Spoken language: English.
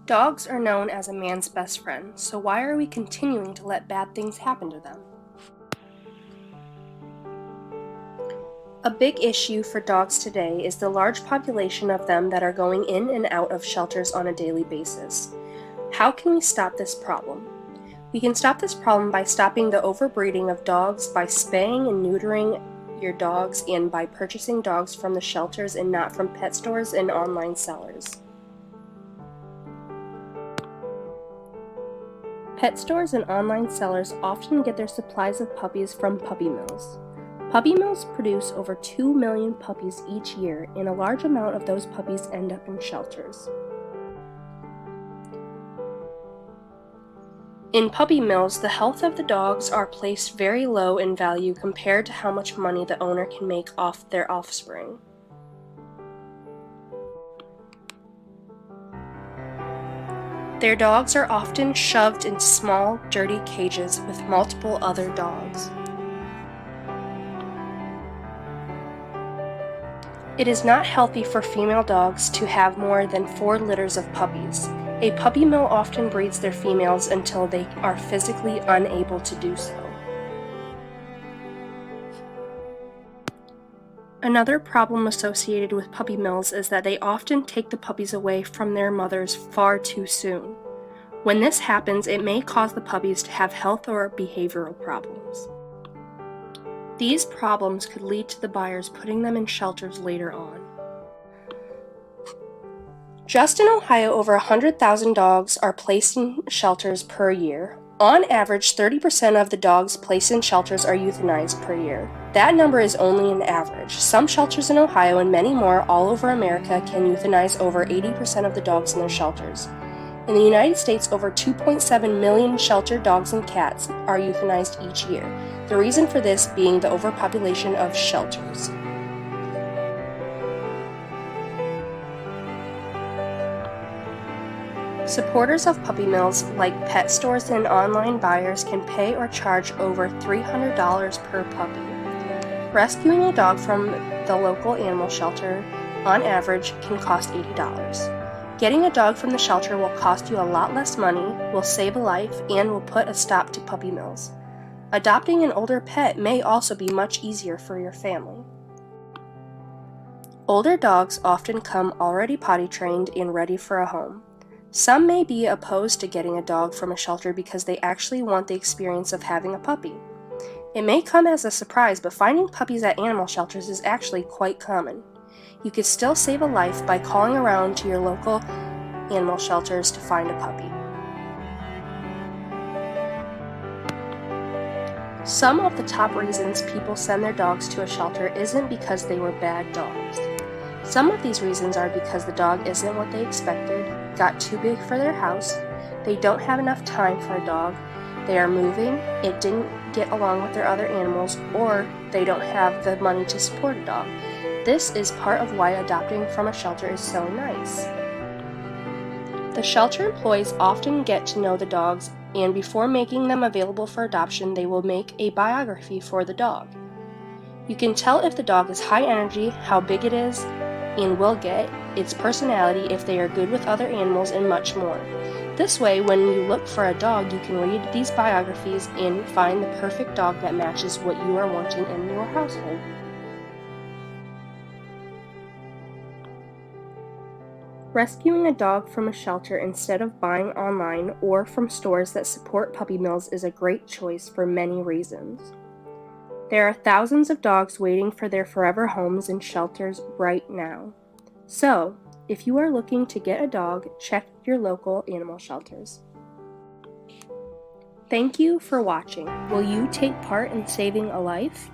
Dogs are known as a man's best friend, so why are we continuing to let bad things happen to them? A big issue for dogs today is the large population of them that are going in and out of shelters on a daily basis. How can we stop this problem? We can stop this problem by stopping the overbreeding of dogs by spaying and neutering your dogs and by purchasing dogs from the shelters and not from pet stores and online sellers. Pet stores and online sellers often get their supplies of puppies from puppy mills. Puppy mills produce over 2 million puppies each year, and a large amount of those puppies end up in shelters. In puppy mills, the health of the dogs are placed very low in value compared to how much money the owner can make off their offspring. Their dogs are often shoved in small, dirty cages with multiple other dogs. It is not healthy for female dogs to have more than 4 litters of puppies. A puppy mill often breeds their females until they are physically unable to do so. Another problem associated with puppy mills is that they often take the puppies away from their mothers far too soon. When this happens, it may cause the puppies to have health or behavioral problems. These problems could lead to the buyers putting them in shelters later on. Just in Ohio, over 100,000 dogs are placed in shelters per year. On average, 30% of the dogs placed in shelters are euthanized per year. That number is only an average. Some shelters in Ohio and many more all over America can euthanize over 80% of the dogs in their shelters. In the United States, over 2.7 million sheltered dogs and cats are euthanized each year. The reason for this being the overpopulation of shelters. Supporters of puppy mills, like pet stores and online buyers, can pay or charge over $300 per puppy. Rescuing a dog from the local animal shelter, on average, can cost $80. Getting a dog from the shelter will cost you a lot less money, will save a life, and will put a stop to puppy mills. Adopting an older pet may also be much easier for your family. Older dogs often come already potty trained and ready for a home. Some may be opposed to getting a dog from a shelter because they actually want the experience of having a puppy. It may come as a surprise, but finding puppies at animal shelters is actually quite common. You could still save a life by calling around to your local animal shelters to find a puppy. Some of the top reasons people send their dogs to a shelter isn't because they were bad dogs. Some of these reasons are because the dog isn't what they expected, got too big for their house, they don't have enough time for a dog, they are moving, it didn't get along with their other animals, or they don't have the money to support a dog. This is part of why adopting from a shelter is so nice. The shelter employees often get to know the dogs, and before making them available for adoption, they will make a biography for the dog. You can tell if the dog is high energy, how big it is, and will get its personality, if they are good with other animals, and much more. This way, when you look for a dog, you can read these biographies and find the perfect dog that matches what you are wanting in your household. Rescuing a dog from a shelter instead of buying online or from stores that support puppy mills is a great choice for many reasons. There are thousands of dogs waiting for their forever homes in shelters right now. So, if you are looking to get a dog, check your local animal shelters. Thank you for watching. Will you take part in saving a life?